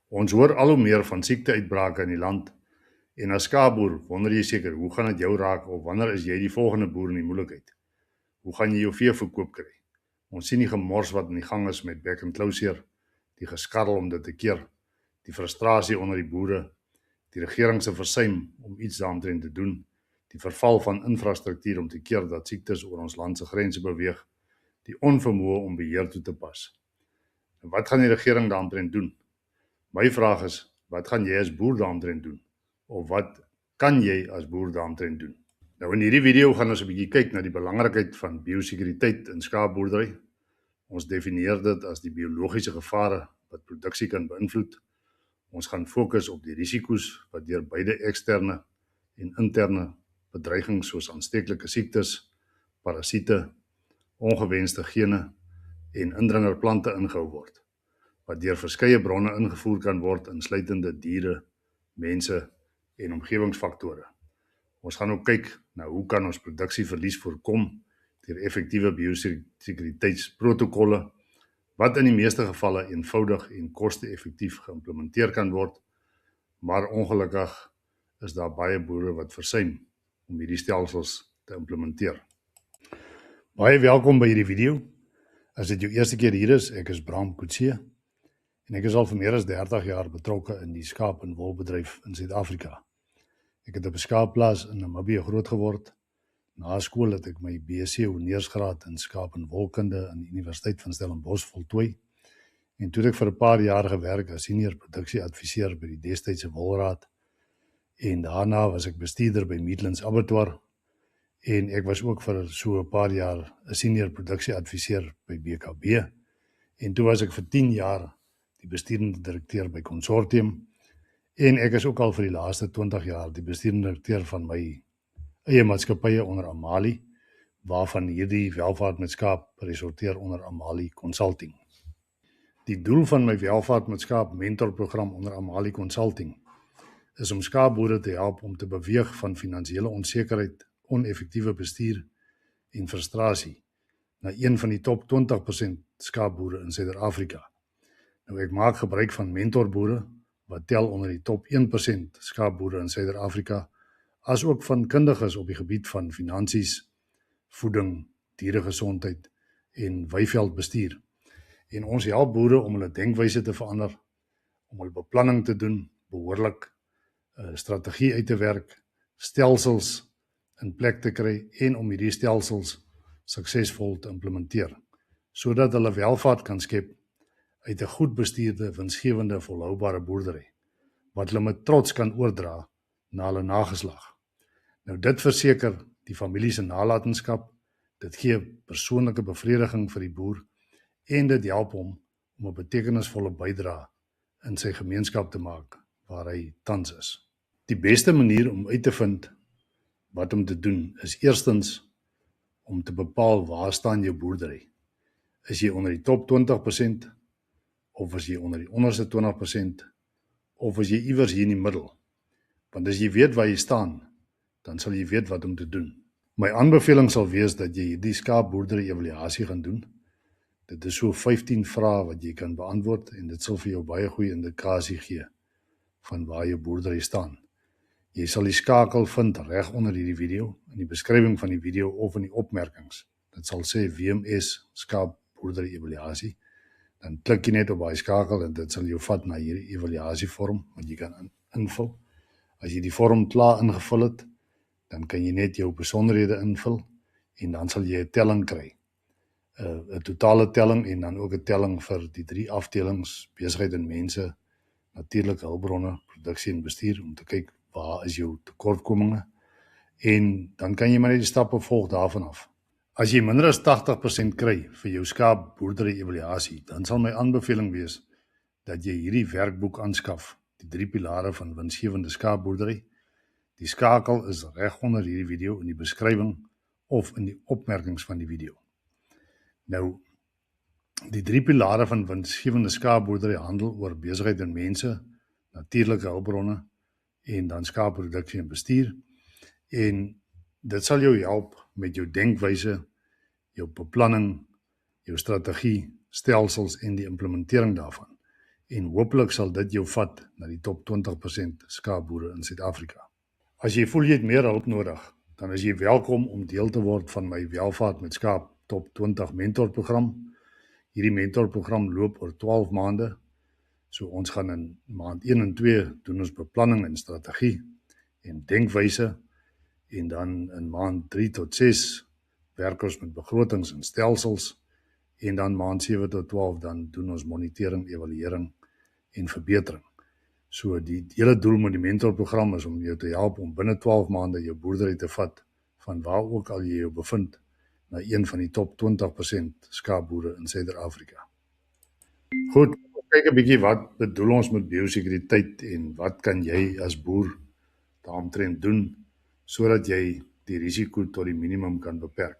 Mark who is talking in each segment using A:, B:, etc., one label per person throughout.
A: Ons hoor al hoe meer van siekteuitbrake in die land en as skaapboer wonder jy seker hoe gaan dit jou raak of wanneer is jy die volgende boer in die moeilikheid? Hoe gaan jy jou vee verkoop kry? Ons sien die gemors wat in die gang is met back and closure, die geskarrel om dit te keer, die frustrasie onder die boere, die regering se versuim om iets daaromtrent te doen, die verval van infrastruktuur om te keer dat siektes oor ons land se grense beweeg, die onvermoë om beheer toe te pas. En wat gaan die regering daaromtrent doen? My vraag is, wat gaan jy as boer daaromtrent doen? Of wat kan jy as boer daaromtrent doen? Nou in hierdie video gaan ons 'n bietjie kyk na die belangrikheid van biosekuriteit in skaapboerdery. Ons definieer dit as die biologiese gevare wat produksie kan beïnvloed. Ons gaan fokus op die risiko's wat deur beide eksterne en interne bedreigings soos aansteeklike siektes, parasiete, ongewenste gene en indringerplante ingehou word, wat deur verskeie bronne ingevoer kan word, insluitende diere, mense en omgewingsfaktore. Ons gaan ook kyk na hoe kan ons produksieverlies voorkom deur effektiewe biosekuriteitsprotokolle, wat in die meeste gevalle eenvoudig en koste-effektief geïmplementeer kan word, maar ongelukkig is daar baie boere wat versuim om hierdie stelsels te implementeer. Baie welkom by hierdie video. As dit jou eerste keer hier is, ek is Bram Coetzee en ek is al vir meer as 30 jaar betrokke in die skaap- en wolbedryf in Suid-Afrika. Ek het op 'n skaapplaas in Namibië groot geword. Na skool het ek my BSc honeursgraad in skaap- en wolkunde aan die Universiteit van Stellenbosch voltooi. En toe het ek vir 'n paar jaar gewerk as senior produksieadviseur by die destydse Wolraad. En daarna was ek bestuurder by Midlands Abattoir. En ek was ook vir so 'n paar jaar 'n senior produksieadviseur by BKB. En toe was ek vir 10 jaar die besturende direkteur by Consortium. En ek is ook al vir die laaste 20 jaar die besturende direkteur van my eie maatskappye onder Amali, waarvan hierdie welvaart met skaap resorteer onder Amali Consulting. Die doel van my welvaart met skaap mentorprogram onder Amali Consulting is om skaapboere te help om te beweeg van finansiële onsekerheid, oneffektiewe bestuur en frustrasie na een van die top 20% skaapboere in Suid-Afrika. Nou ek maak gebruik van mentorboere wat tel onder die top 1% skaapboere in Suid-Afrika, as ook van kundiges op die gebied van finansies, voeding, dieregesondheid en weiveldbestuur. En ons help boere om hulle denkwyse te verander, om hulle beplanning te doen, behoorlik strategie uit te werk, stelsels in plek te kry en om hierdie stelsels suksesvol te implementeer, sodat hulle welvaart kan skep uit 'n goed bestuurde, winsgewende, volhoubare boerdery, wat hulle met trots kan oordra na hulle nageslag. Nou dit verseker die familie se nalatenskap, dit gee persoonlike bevrediging vir die boer en dit help hom om 'n betekenisvolle bydrae in sy gemeenskap te maak waar hy tans is. Die beste manier om uit te vind wat om te doen is eerstens om te bepaal waar staan jou boerdery. Is jy onder die top 20% of is jy onder die onderste 20% of is jy iewers hier in die middel? Want as jy weet waar jy staan, dan sal jy weet wat om te doen. My aanbeveling sal wees dat jy hierdie skaapboerdery evaluasie gaan doen. Dit is so 15 vrae wat jy kan beantwoord en dit sal vir jou baie goeie indikasie gee van waar jou boerdery staan. Jy sal die skakel vind reg onder hierdie video, in die beskrywing van die video of in die opmerkings. Dit sal sê WMS skaapboerdery evaluasie. Dan klik jy net op daai skakel en dit sal jou vat na hierdie evaluasievorm wat jy kan invul. As jy die vorm klaar ingevul het, dan kan jy net jou besonderhede invul en dan sal jy 'n telling kry. 'n totale telling en dan ook 'n telling vir die 3 afdelings, besigheid en mense, natuurlike hulpbronne, produksie en bestuur, om te kyk waar is jou tekortkominge en dan kan jy maar net die stappe volg daarvan af. As jy minder as 80% kry vir jou skaapboerdery evaluasie, dan sal my aanbeveling wees dat jy hierdie werkboek aanskaf, die 3 pilare van winsgewende skaapboerdery. Die skakel is reg onder hierdie video in die beskrywing of in die opmerkings van die video. Nou, die 3 pilare van winsgewende skaapboerdery handel oor besigheid en mense, natuurlike hulpbronne en dan skaapproduksie en bestuur. En dit sal jou help met jou denkwyse, jou beplanning, jou strategie, stelsels en die implementering daarvan. en hopelik sal dit jou vat na die top 20% skaapboere in Suid-Afrika. As jy voel jy het meer hulp nodig, dan is jy welkom om deel te word van my Welvaart met Skaap Top 20 mentorprogram. Hierdie mentorprogram loop oor 12 maande. So ons gaan in maand 1 en 2 doen ons beplanning en strategie en denkwyse, en dan in maand 3 tot 6 werk ons met begrotings en stelsels, en dan maand 7 tot 12 dan doen ons monitering, evaluering en verbetering. So die hele doel met die mentorprogram is om jou te help om binne 12 maande jou boerdery te vat van waar ook al jy jou bevind na een van die top 20% skaapboere in Suider-Afrika. Goed, kyk 'n bietjie wat bedoel ons met biosekuriteit en wat kan jy as boer daaromtrent doen sodat jy die risiko tot die minimum kan beperk.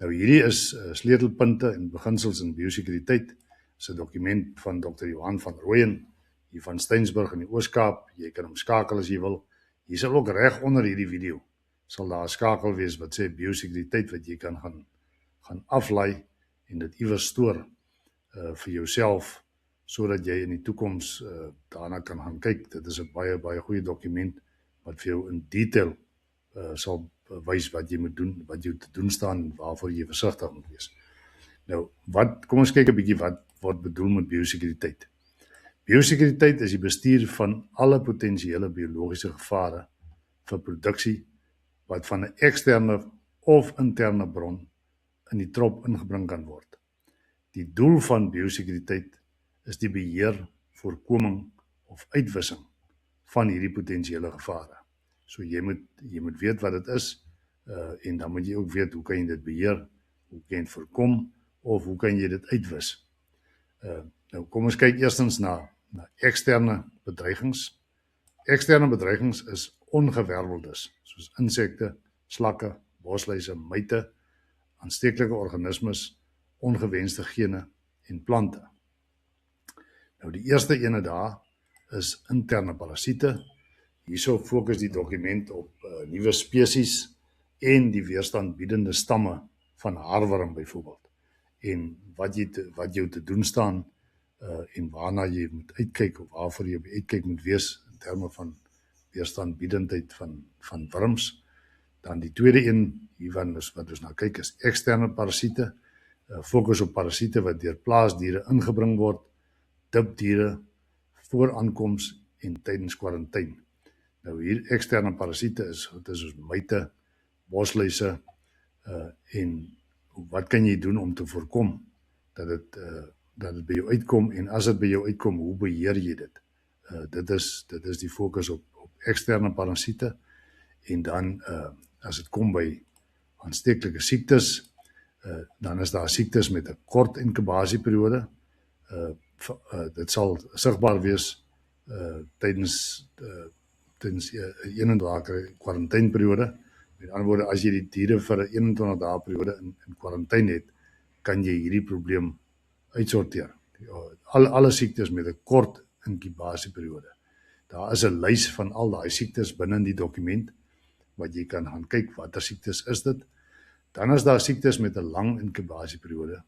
A: Nou hierdie is sleutelpunte en beginsels in biosekuriteit. Dis 'n dokument van Dr. Johan van Rooyen hier van Steynsburg in die Oos-Kaap. Jy kan hom skakel as jy wil. Hier sal ook reg onder hierdie video sal daar 'n skakel wees wat sê biosekuriteit wat jy kan gaan aflaai en dit iewers stoor vir jouself sodat jy in die toekoms daarna kan gaan kyk. Dit is 'n baie goeie dokument wat vir jou in detail sal wys wat jy moet doen, wat jy te doen staan en waarvoor jy versigtig moet wees. Nou, kom ons kyk 'n bietjie wat word bedoel met biosekuriteit. Biosekuriteit is die bestuur van alle potensiële biologiese gevare vir produksie wat van 'n eksterne of interne bron in die trop ingebring kan word. Die doel van biosekuriteit is die beheer, voorkoming of uitwissing van hierdie potensiële gevare. So jy moet weet wat dit is, en dan moet jy ook weet hoe kan jy dit beheer, hoe kan jy dit voorkom, of hoe kan jy dit uitwis. Nou kom ons kyk eerstens na eksterne bedreigings. Eksterne bedreigings is ongewerveldes, soos insekte, slakke, bosluise, myte, aansteeklike organismes, ongewenste gene en plante. Nou die eerste ene daar is interne parasiete. Hierso fokus die dokument op nuwe spesies en die weerstandbiedende stamme van haarworm byvoorbeeld. En wat jou te doen staan en waarna jy moet uitkyk of waarvoor jy uitkyk moet wees in terme van weerstandbiedendheid van wurms. Dan die tweede een hiervan is wat ons nou kyk is eksterne parasiete. Fokus op parasiete wat deur plaasdiere ingebring word, dipdiere, voor aankoms en tydens kwarantyne. Nou hier eksterne parasiete is soos myte, bosluise en wat kan jy doen om te voorkom dat dit by jou uitkom, en as dit by jou uitkom, hoe beheer jy dit? Dit is die fokus op eksterne parasiete, en dan as dit kom by aansteeklike siektes, dan is daar siektes met 'n kort inkubasieperiode. Dit sal sigbaar wees tydens 21 dae kwarantyneperiode. Met ander woorde, as jy die diere vir 'n 21 dae periode in kwarantyne het, kan jy hierdie probleem uitsorteer. Alle siektes met 'n kort inkubasieperiode. Daar is 'n lys van al daai siektes binne in die dokument wat jy kan gaan kyk watter siektes is dit. Dan is daar siektes met 'n lang inkubasieperiode.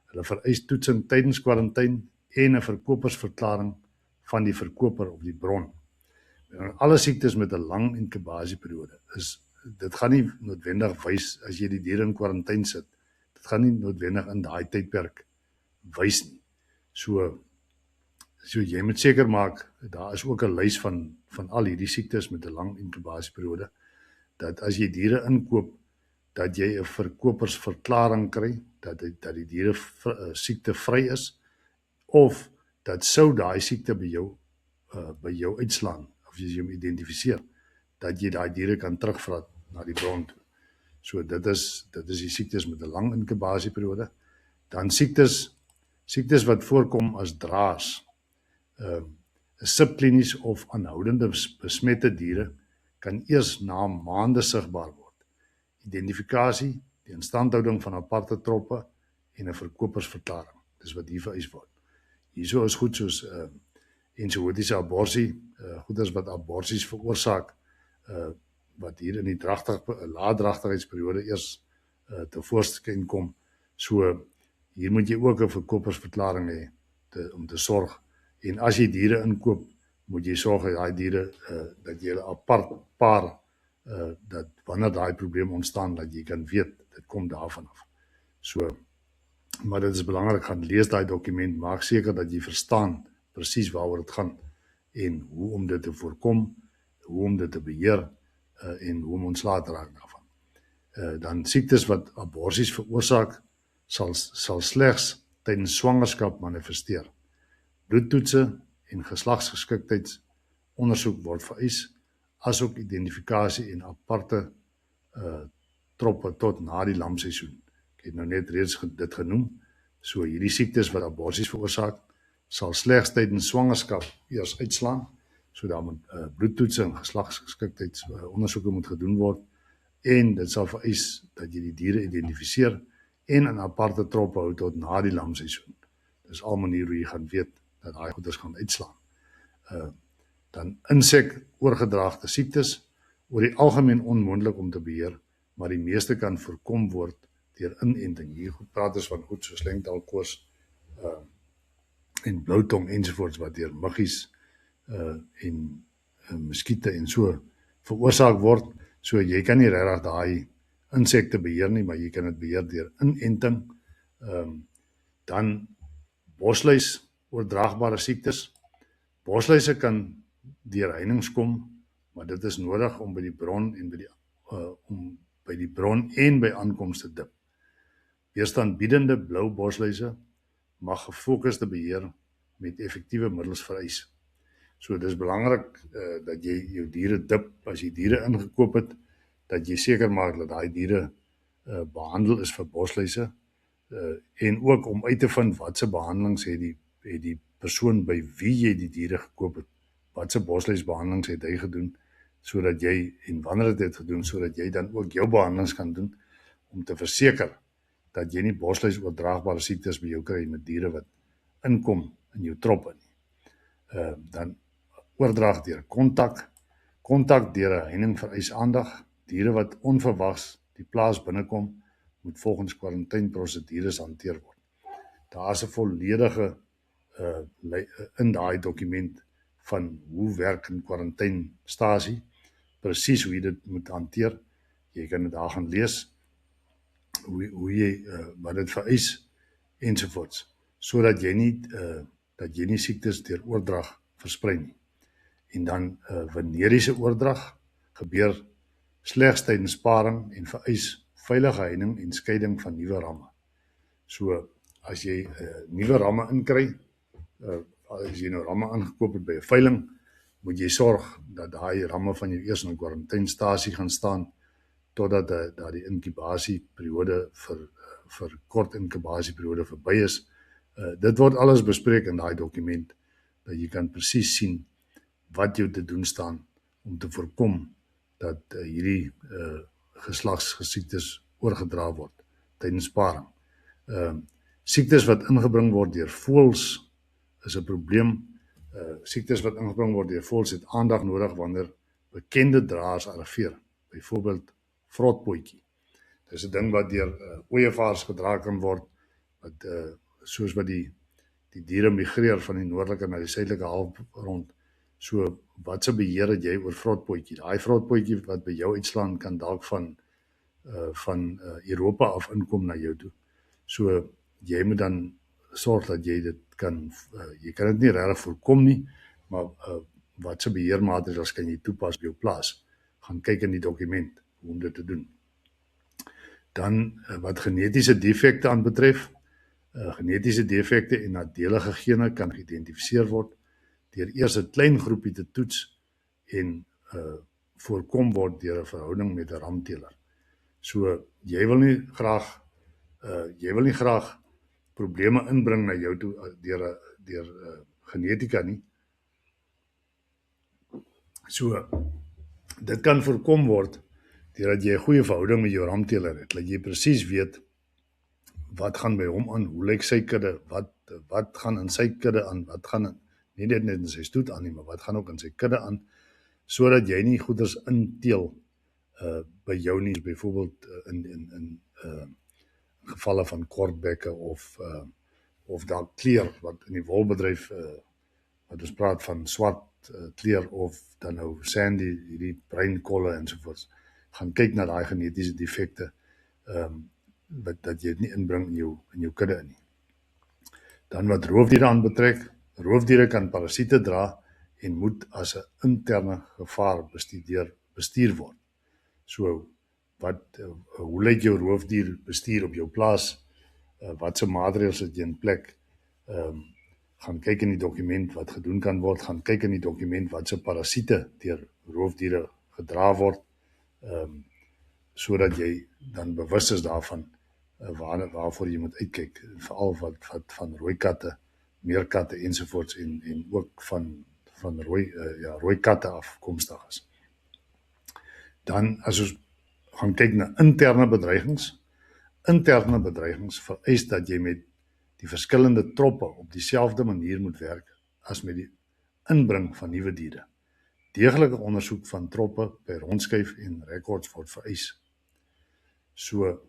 A: Hulle vereis toetsing tydens kwarantyne en 'n verkopersverklaring van die verkoper of die bron. En alle siektes met 'n lang inkubasieperiode dit gaan nie noodwendig wys as jy die diere in kwarantyne sit. Dit gaan nie noodwendig in daai tydperk wys nie. So jy moet seker maak daar is ook 'n lys van al hierdie siektes met 'n lang inkubasieperiode, dat as jy diere inkoop, dat jy 'n verkopersverklaring kry dat die diere siektevry is, of dat sou daai siekte by jou uitslaan, of jy hom identifiseer, dat jy daai diere kan terugvat na die bron toe. So dit is die siektes met 'n lang inkubasieperiode. Dan siektes wat voorkom as draers. 'n Subklinies of aanhoudende besmette diere kan eers na maande sigbaar word. Identifikasie, die instandhouding van aparte troppe en 'n verkopersverklaring. Dis wat hier vereis word. Hierso is goed soos ensootiese aborsie, goeders wat aborsies veroorsaak, wat hier in die laatdrachtigheidsperiode eers te voorskyn kom. So hier moet jy ook 'n verkopersverklaring hê om te sorg En as jy diere inkoop, moet jy sorg dat daai diere dat jy hulle apart paar dat wanneer daai probleem ontstaan, dat jy kan weet dit kom daarvan af. So, maar dit is belangrik, gaan lees daai dokument, maak seker dat jy verstaan presies waaroor dit gaan en hoe om dit te voorkom, hoe om dit te beheer en hoe om ontslae te raak daarvan. Dan siektes wat aborsies veroorsaak, sal slegs tydens swangerskap manifesteer. Bloedtoetse en geslagsgeskiktheidsondersoek word vereis, asook identifikasie en aparte troppe tot na die lamseisoen. Ek het nou net reeds dit genoem. So hierdie siektes wat aborsies veroorsaak, sal slegs tydens swangerskap eers uitslaan. So daar moet bloedtoetse en geslagsgeskiktheidsondersoeke moet gedoen word en dit sal vereis dat jy die diere identifiseer en in aparte troppe hou tot na die lamseisoen. Dis al manier hoe jy gaan weet dat daai goeders gaan uitslaan. Dan insek-oorgedraagde siektes, oor die algemeen onmoontlik om te beheer, maar die meeste kan voorkom word deur inenting. Hier praat ons van goed soos lengtehalkoors en bloutong ensovoorts wat deur muggies en muskiete en so veroorsaak word. So jy kan nie regtig daai insekte beheer nie, maar jy kan dit beheer deur inenting. Dan bosluis, oordraagbare siektes. Bosluise kan deur heininge kom, maar dit is nodig om by die bron en by aankoms te dip. Weerstandbiedende blou bosluise mag gefokusde beheer met effektiewe middels vereis. So dis belangrik dat jy jou diere dip, as jy diere ingekoop het, dat jy seker maak dat daai diere behandel is vir bosluise en ook om uit te vind watse behandelings het die persoon by wie jy die diere gekoop het, watse bosluisbehandelings het hy gedoen, sodat jy, en wanneer het gedoen, sodat jy dan ook jou behandelings kan doen, om te verseker dat jy nie bosluis oordraagbare siektes by jou kry met diere wat inkom in jou troppe nie. Dan oordraag deur kontak deur 'n heining vereis aandag. Diere wat onverwags die plaas binnekom, moet volgens kwarantaineprosedures hanteer word. Daar is 'n volledige in daai dokument van hoe werk 'n kwarantainerstasie, presies hoe jy dit moet hanteer. Jy kan dit daar gaan lees, hoe jy wat dit vereis ensovoorts, sodat jy nie siektes deur oordrag versprei nie. En dan veneriese oordrag gebeur slegs tydens sparing en vereis veilige heining en skeiding van nuwe ramme. So as jy nuwe ramme inkry, as jy nou ramme aangekoop het by 'n veiling, moet jy sorg dat daai ramme van jou eers in 'n kwarantainerstasie gaan staan totdat die inkubasieperiode vir kort inkubasieperiode verby is. Dit word alles bespreek in daai dokument, dat jy kan presies sien wat jou te doen staan om te voorkom dat hierdie geslagsgesiektes oorgedra word tydens sparing. Siektes wat ingebring word deur voëls is 'n probleem. Siektes wat ingebring word deur voëls het aandag nodig wanneer bekende draers arriveer, byvoorbeeld vrotpotjie. Dis 'n ding wat deur ooievaars gedra kan word, wat soos wat die diere migreer van die noordelike na die suidelike halfrond. So wat se beheer het jy oor vrotpotjie? Daai vrotpotjie wat by jou uitslaan kan dalk van Europa af inkom na jou toe. So jy moet dan sorg dat jy dit kan dit nie regtig voorkom nie, maar wat se beheermaatreëls kan jy toepas by jou plaas? Gaan kyk in die dokument hoe om dit te doen. Dan wat genetiese defekte aanbetref, genetiese defekte en nadelige gene kan geïdentifiseer word deur eers 'n klein groepie te toets en voorkom word deur 'n verhouding met 'n ramteler. So jy wil nie graag probleme inbring na jou toe deur genetika nie. So dit kan voorkom word deurdat jy 'n goeie verhouding met jou ramteler het, dat jy presies weet wat gaan by hom aan, hoe lyk sy kudde, wat gaan in sy kudde aan, wat gaan nie net in sy stoet aan nie, maar wat gaan ook in sy kudde aan, sodat jy nie goeders inteel by jou nie, byvoorbeeld in gevalle van kortbekke of dalk kleur wat in die wolbedryf wat ons praat van swart kleur of dan nou sandy, hierdie breinkolle ensovoorts, gaan kyk na daai genetiese defekte, dat jy dit nie inbring in jou kudde nie. Dan wat roofdiere aanbetrek, roofdiere kan parasiete dra en moet as 'n interne gevaar bestuur word. So, hoe lyk jou roofdier bestuur op jou plaas? Wat se maatreëls het jy in plek? Gaan kyk in die dokument wat gedoen kan word, gaan kyk in die dokument wat se parasiete deur roofdiere gedra word, sodat jy dan bewus is daarvan waarvoor jy moet uitkyk, veral wat van rooi katte, meerkatte ensovoorts en ook van rooi katte afkomstig is. Dan as ons gaan kyk na interne bedreigings vereis dat jy met die verskillende troppe op dieselfde manier moet werk as met die inbring van nuwe diere. Deeglike ondersoek van troppe by rondskuif en rekords word vereis. So,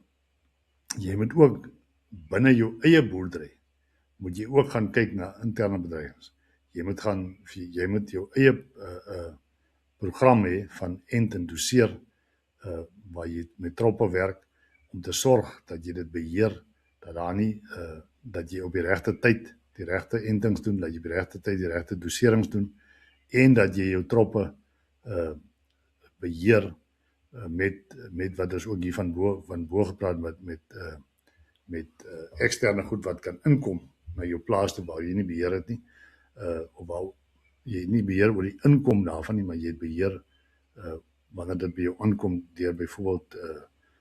A: jy moet ook binne jou eie boerdery, moet jy ook gaan kyk na interne bedreigings. Jy moet jou eie program hê van ent en doseer, waar jy met troppe werk, om te sorg dat jy dit beheer, dat daar nie, dat jy op die regte tyd die regte entings doen, dat jy op die regte tyd die regte doserings doen, en dat jy jou troppe beheer met wat is ook hier van bo gepraat met eksterne goed wat kan inkom na jou plaas toe waar jy nie beheer het nie, of waar jy nie beheer oor die inkom daarvan nie, maar jy het beheer wanneer dit by jou aankom deur byvoorbeeld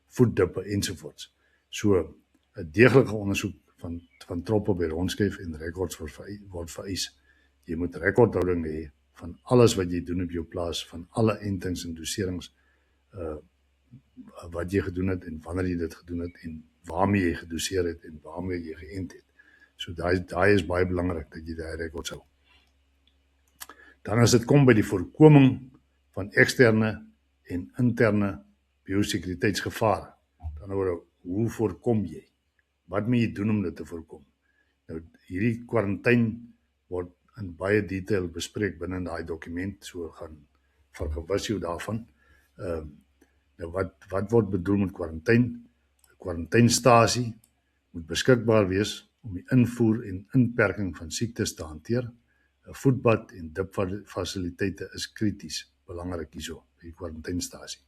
A: voeddippe ensovoorts. So 'n deeglike ondersoek van troppe by rondskuif en rekords word vereis. Jy moet rekordhouding hê van alles wat jy doen op jou plaas, van alle entings en doserings wat jy gedoen het en wanneer jy dit gedoen het en waarmee jy gedoseer het en waarmee jy geënt het. So daai is baie belangrik dat jy daai rekords hou. Dan as dit kom by die voorkoming van eksterne en interne biosekuriteitsgevare, dan hoe voorkom jy? Wat moet jy doen om dit te voorkom? Nou, hierdie kwarantyn word in baie detail bespreek binne daai dokument, so gaan vergewis jou daarvan. Nou wat word bedoel met kwarantyn? 'n Kwarantynstasie moet beskikbaar wees om die invoer en inperking van siektes te hanteer. 'n Voetbad en dipfasiliteite is krities belangrik hierso, die kwarantynstasie.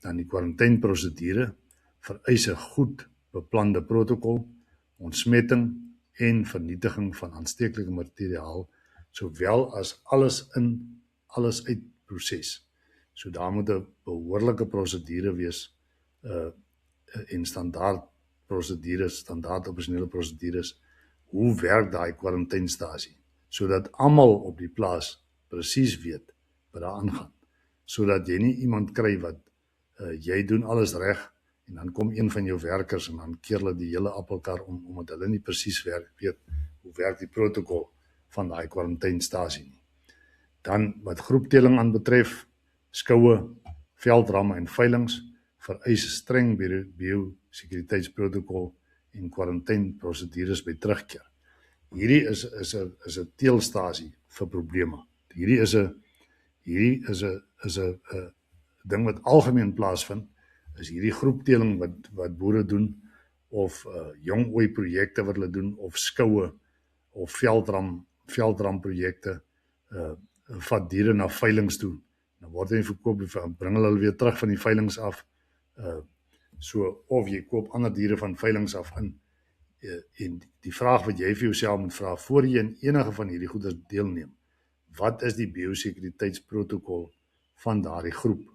A: Dan die kwarantynprosedure vereis 'n goed beplande protokol, ontsmetting en vernietiging van aansteeklike materiaal, sowel as alles in, alles uit proses. So daar moet 'n behoorlike prosedure wees, en standaard operasionele prosedures, hoe werk daai kwarantynstasie, sodat almal op die plaas presies weet wat daar aangaan, sodat jy nie iemand kry wat jy doen alles reg, en dan kom een van jou werkers en dan keer hulle die hele appelkar omdat hulle nie presies weet hoe werk die protokol van daai kwarantynstasie nie. Dan wat groepteling aanbetref, skoue, veldramme en veilinge vereis streng biosekuriteitsprotokol en kwarantynprosedures by terugkeer. Hierdie is 'n teelstasie vir probleme. Hierdie is 'n ding wat algemeen plaasvind, is hierdie groepteling wat boere doen, of jong ooi projekte wat hulle doen, of skoue, of veldram projekte, vat diere na veilinge toe, dan word hy verkoop, bring hulle weer terug van die veilinge af, so, of jy koop ander diere van veilinge af in, en die vraag wat jy vir jouself moet vra, voor jy in enige van hierdie goeders deelneem, wat is die biosekuriteitsprotokol van daardie groep?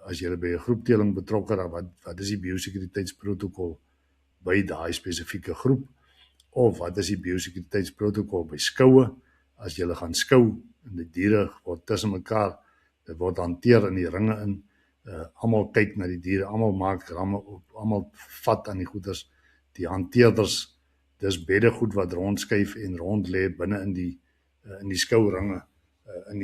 A: As jy by 'n groepteling betrokke raak, wat is die biosekuriteitsprotokol by daai spesifieke groep, of wat is die biosekuriteitsprotokol by skoue, as jy gaan skou, en die diere word tussen mekaar, dit word hanteer in die ringe in, almal kyk na die diere, almal maak ramme op, almal vat aan die goeders, die hanteerders, dis beddegoed wat rondskuif en rond lê binne in die skouringe, in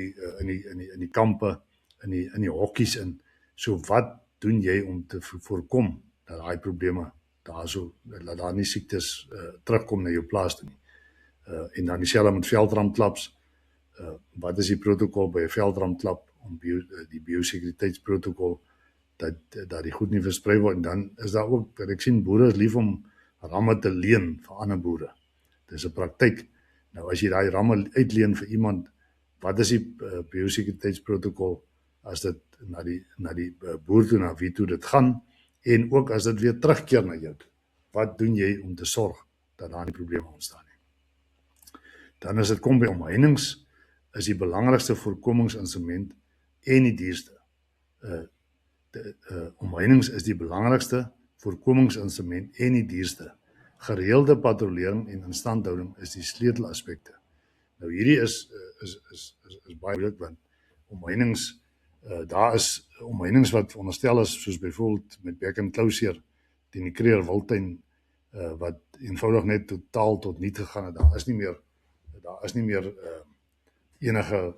A: die kampe, in die hokkies in. So wat doen jy om te voorkom dat daai probleme dat daar nie siektes terugkom na jou plaas toe nie? En dan dieselfde met veldramklaps. Wat is die protokol by 'n veldramklap om die biosekuriteitsprotokol dat die goed nie versprei word. En dan is daar ook, ek sien boere is lief om ramme te leen vir ander boere. Dis 'n praktyk. Nou as jy daai ramme uitleen vir iemand, wat is die biosekuriteitsprotokol as dit na die boer toe, na wie toe dit gaan, en ook as dit weer terugkeer na jou toe. Wat doen jy om te sorg dat daar nie probleme ontstaan nie? Dan as dit kom by omheinings, is die belangrikste voorkomingsinstrument en die duurste. Omheinings is die belangrikste voorkomingsinstrument en die duurste. Gereelde patrollering en instandhouding is die sleutelaspekte. Nou hierdie is baie moeilik, want omheinings, daar is omheinings wat veronderstel is, soos byvoorbeeld met bek en klouseer teen die Kruger Wildtuin, wat eenvoudig net totaal tot niet gegaan het. Daar is nie meer enige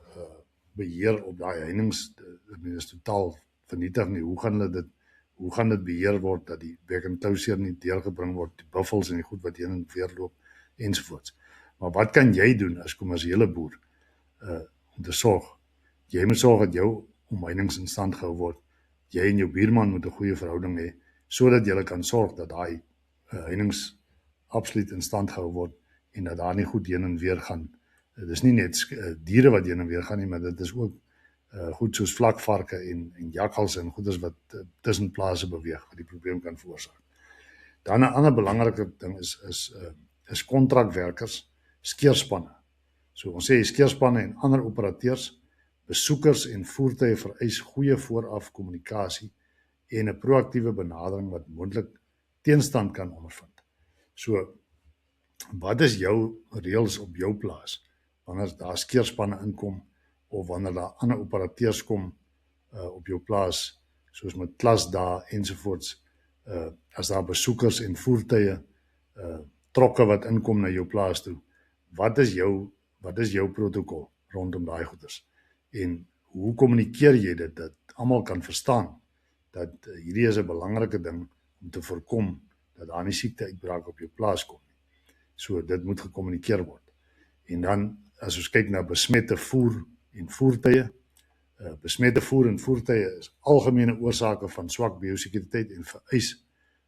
A: beheer op daai heininge. Dit is totaal vernietig nie. Hoe gaan dit beheer word dat die bek en klouseer nie deurgebring word, die buffels en die goed wat heen en weer loop ensovoorts. Maar wat kan jy doen as kommersiële boer om te sorg? Jy moet sorg dat jou omheinings in stand gehou word. Jy en jou buurman moet 'n goeie verhouding hê, sodat jy kan sorg dat daai heininge absoluut in stand gehou word en dat daar nie goed heen en weer gaan. Dit is nie net diere wat heen en weer gaan nie, maar dit is ook goed soos vlakvarke en jakkalse en goeders wat tussen plase beweeg, wat die probleem kan veroorsaak. Dan 'n ander belangrike ding is kontrakwerkers, skeerspanne. So ons sê skeerspanne en ander operateurs, besoekers en voertuie vereis goeie vooraf kommunikasie en 'n proaktiewe benadering wat moontlik teenstand kan ondervind. So, wat is jou reëls op jou plaas wanneer daar skeerspanne inkom of wanneer daar ander operateurs kom op jou plaas, soos met klasdae ensovoorts, as daar besoekers en voertuie, trokke wat inkom na jou plaas toe, wat is jou protokol rondom daai goeders? En hoe kommunikeer jy dit, dat almal kan verstaan, dat hierdie is 'n belangrike ding om te voorkom, dat daar nie siekte-uitbraak op jou plaas kom nie. So, dit moet gekommunikeer word. En dan, as ons kyk na besmette voer en voertuie, besmette voer en voertuie is algemene oorsake van swak biosekuriteit en vereis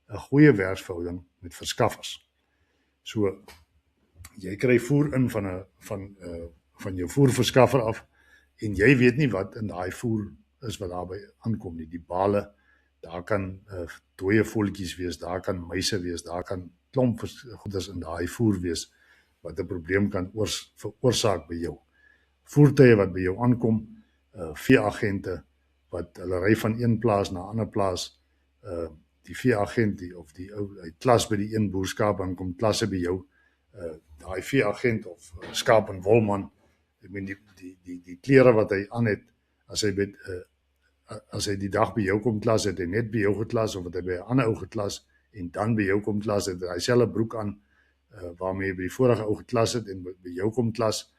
A: 'n goeie werksverhouding met verskaffers. So, jy kry voer in van jou voerverskaffer af, en jy weet nie wat in daai voer is wat daarby aankom nie. Die bale, daar kan dooie voeltjies wees, daar kan muise wees, daar kan klomp goeders in daai voer wees, wat 'n probleem kan veroorsaak by jou. Voertuie wat by jou aankom, veeagente, wat hulle ry van een plaas na 'n ander plaas, die veeagent, of die ou, hy klas by die een boerskaap, en kom klasse by jou, daai veeagent of skaap en wolman, ek meen die klere wat hy aan het, as hy die dag by jou kom klas, het hy net by jou geklas, of het hy by 'n ander ou geklas, en dan by jou kom klas, het hy dieselfde broek aan, waarmee hy by die vorige ou geklas het, en by jou kom klas.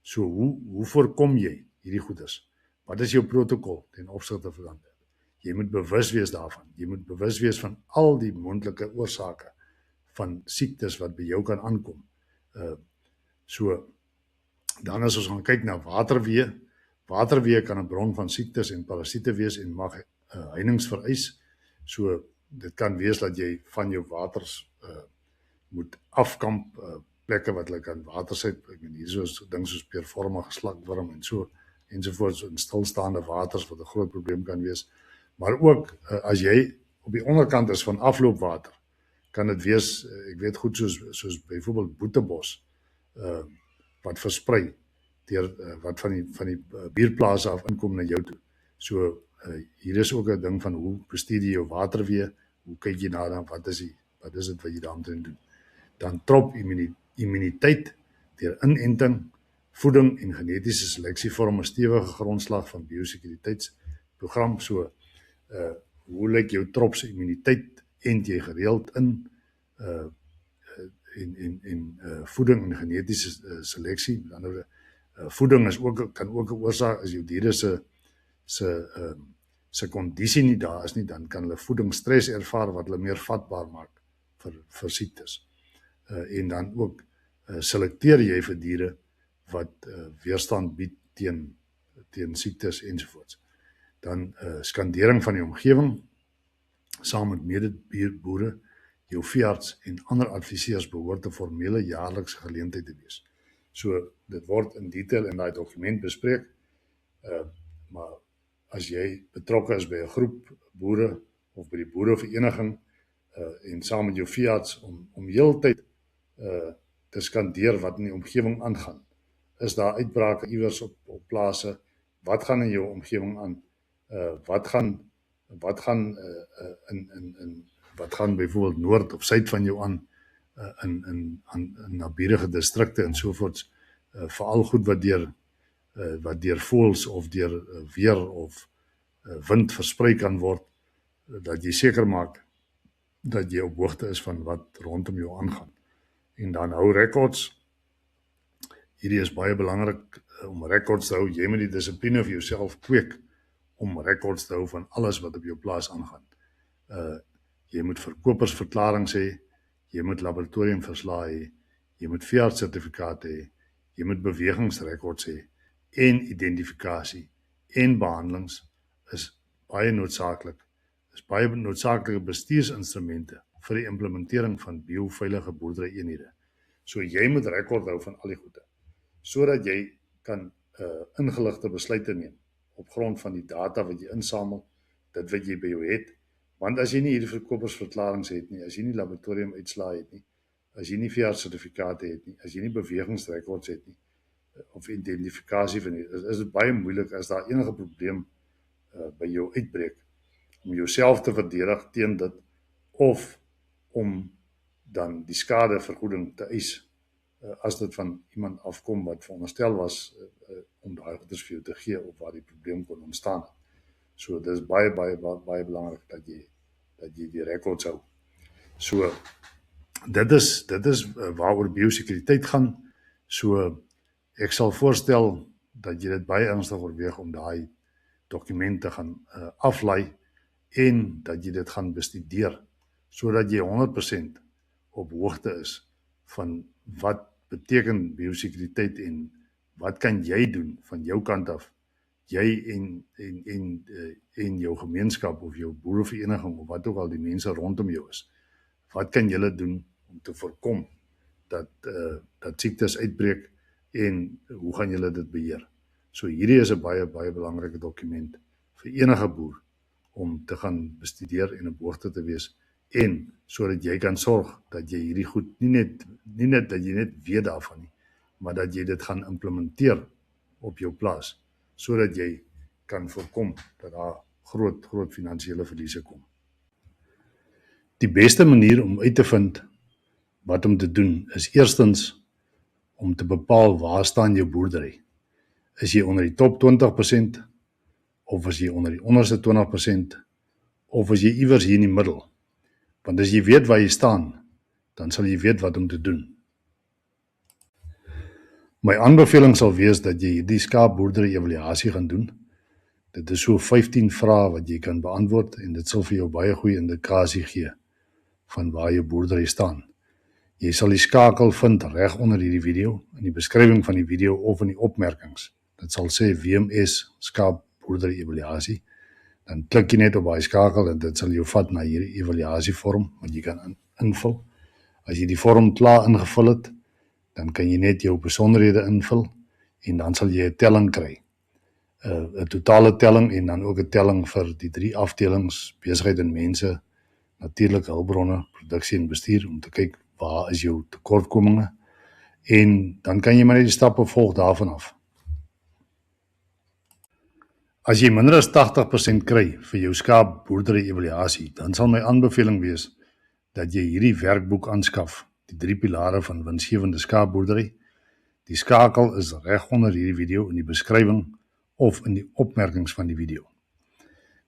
A: So hoe voorkom jy hierdie goeders? Wat is jou protokol ten opsigte van dit? Jy moet bewus wees daarvan. Jy moet bewus wees van al die moontlike oorsake van siektes wat by jou kan aankom. So, dan as ons gaan kyk na waterweë, waterweë kan 'n bron van siektes en parasiete wees en mag heininge vereis. So, dit kan wees dat jy van jou waters moet afkamp, plekke wat hulle kan watersit, ek meen hier soos ding soos peervormige slakworm en so, ensovoorts, in stilstaande waters wat 'n groot probleem kan wees. Maar ook, as jy op die onderkant is van afloopwater, kan dit wees, ek weet goed, soos byvoorbeeld boetebos, wat versprei, wat van die buurplase af inkom na jou toe. So, hier is ook 'n ding van hoe bestuur jy jou waterweë, hoe kyk jy na dan, wat is dit wat jy daarmee doen. Dan trop immuniteit deur inenting, voeding en genetiese seleksie vorm 'n stewige grondslag van biosekuriteitsprogram. So, hoe lyk jou trop se immuniteit, ent jy gereeld in, en voeding en genetiese seleksie. Met ander woorde, voeding kan ook 'n oorsaak, as jou diere se kondisie nie daar is nie, dan kan hulle voedingsstres ervaar wat hulle meer vatbaar maak vir siektes. En dan ook selekteer jy vir diere wat weerstand bied teen siektes ensovoorts. Dan skandering van die omgewing, saam met medeboere, jou veearts en ander adviseurs behoort 'n formele jaarlikse geleentheid te wees. So dit word in detail in daai dokument bespreek, maar as jy betrokke is by 'n groep boere of by die boerevereniging en saam met jou veearts om heeltyd te skandeer wat in die omgewing aangaan. Is daar uitbrake iewers op plase? Wat gaan in jou omgewing aan? Wat gaan byvoorbeeld noord of suid van jou aan in naburige distrikte en sovoorts, veral goed wat deur voëls of deur weer of wind versprei kan word, dat jy seker maak dat jy op hoogte is van wat rondom jou aangaan. En dan hou records. Hierdie is baie belangrik om records te hou. Jy moet die dissipline vir jouself kweek om records te hou van alles wat op jou plaas aangaan. Jy moet verkopersverklaring hê, jy moet laboratoriumverslae hê, jy moet veeartssertifikate hê, jy moet bewegingsrekords hê en identifikasie en behandelings is baie noodsaaklik. Is baie noodsaaklike bestuursinstrumente vir die implementering van bioveilige boerderyeenhede. So jy moet rekord hou van al die goede, sodat jy kan ingeligte besluite neem op grond van die data wat jy insamel, dit wat jy by jou het. Want as jy nie hierdie verkopersverklaringe het nie, as jy nie laboratoriumuitslae het nie, as jy nie veeartssertifikate het nie, as jy nie bewegingsrekords het nie, of identifikasie van die, is dit baie moeilik as daar enige probleem by jou uitbreek, om jouself te verdedig teen dit, of om dan die skadevergoeding te eis, as dit van iemand afkom wat veronderstel was om daai goeders vir jou te gee of waar die probleem kon ontstaan. So dit is baie belangrik dat jy die rekords hou. So dit is waaroor biosekuriteit gaan. So ek sal voorstel dat jy dit baie ernstig oorweeg om daai dokumente gaan aflaai en dat jy dit gaan bestudeer, sodat jy 100% op hoogte is van wat beteken biosekuriteit en wat kan jy doen van jou kant af, jy en jou gemeenskap of jou boerevereniging of wat ook al die mense rondom jou is. Wat kan julle doen om te voorkom dat siektes uitbreek en hoe gaan julle dit beheer? So hierdie is 'n baie belangrike dokument vir enige boer om te gaan bestudeer en op hoogte te wees en sodat jy kan sorg dat jy hierdie goed nie net dat jy net weet daarvan nie, maar dat jy dit gaan implementeer op jou plaas, sodat jy kan voorkom dat daar groot finansiële verliese kom. Die beste manier om uit te vind wat om te doen is eerstens om te bepaal waar staan jou boerdery. Is jy onder die top 20% of is jy onder die onderste 20% of is jy iewers hier in die middel? Want as jy weet waar jy staan, dan sal jy weet wat om te doen. My aanbeveling sal wees dat jy hierdie skaapboerdery evaluasie gaan doen. Dit is so 15 vrae wat jy kan beantwoord en dit sal vir jou baie goeie indikasie gee van waar jou boerdery staan. Jy sal die skakel vind reg onder hierdie video, in die beskrywing van die video of in die opmerkings. Dit sal sê WMS skaapboerdery evaluasie. Dan klik jy net op daai skakel en dit sal jou vat na hierdie evaluasievorm wat jy kan invul. As jy die vorm klaar ingevul het, dan kan jy net jou besonderhede invul en dan sal jy 'n telling kry. 'n totale telling en dan ook 'n telling vir die 3 afdelings, besigheid en mense, natuurlike hulpbronne, produksie en bestuur, om te kyk waar is jou tekortkominge en dan kan jy maar net die stappe volg daarvan af. As jy minder as 80% kry vir jou skaapboerdery evaluasie, dan sal my aanbeveling wees dat jy hierdie werkboek aanskaf, die 3 pilare van winsgewende skaapboerdery. Die skakel is reg onder hierdie video in die beskrywing of in die opmerkings van die video.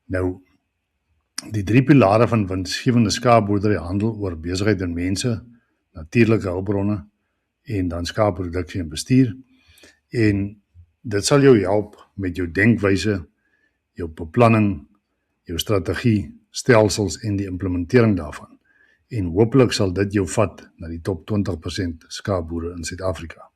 A: Nou, die 3 pilare van winsgewende skaapboerdery handel oor besigheid en mense, natuurlike hulpbronne en dan skaapproduksie en bestuur. En dit sal jou help met jou denkwyse, jou beplanning, jou strategie, stelsels en die implementering daarvan. en hopelik sal dit jou vat na die top 20% skaapboere in Suid-Afrika.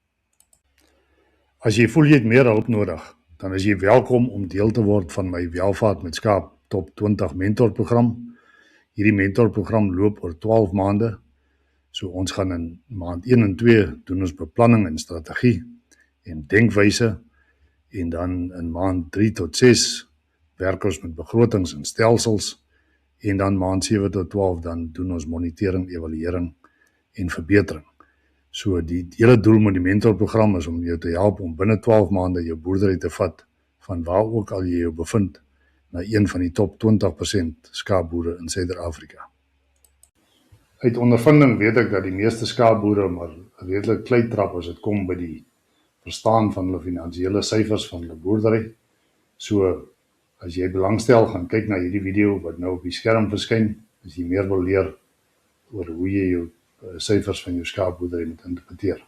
A: As jy voel jy het meer hulp nodig, dan is jy welkom om deel te word van my Welvaart met Skaap Top 20 mentorprogram. Hierdie mentorprogram loop oor 12 maande. So ons gaan in maand 1 en 2 doen ons beplanning en strategie en denkwyse, en dan in maand 3 tot 6 werk ons met begrotings en stelsels, en dan maand 7 tot 12 dan doen ons monitering, evaluering en verbetering. So die hele doel met die mentorprogram is om jou te help om binne 12 maande jou boerdery te vat van waar ook al jy jou bevind na een van die top 20% skaapboere in Suider-Afrika. Uit ondervinding weet ek dat die meeste skaapboere maar redelik klei trap as dit kom by die verstaan van hulle finansiële syfers van hulle boerdery. So as jy belangstel, gaan kyk na hierdie video wat nou op die skerm verskyn, as jy meer wil leer oor hoe jy jou syfers van jou skaapboerdery moet interpreteer.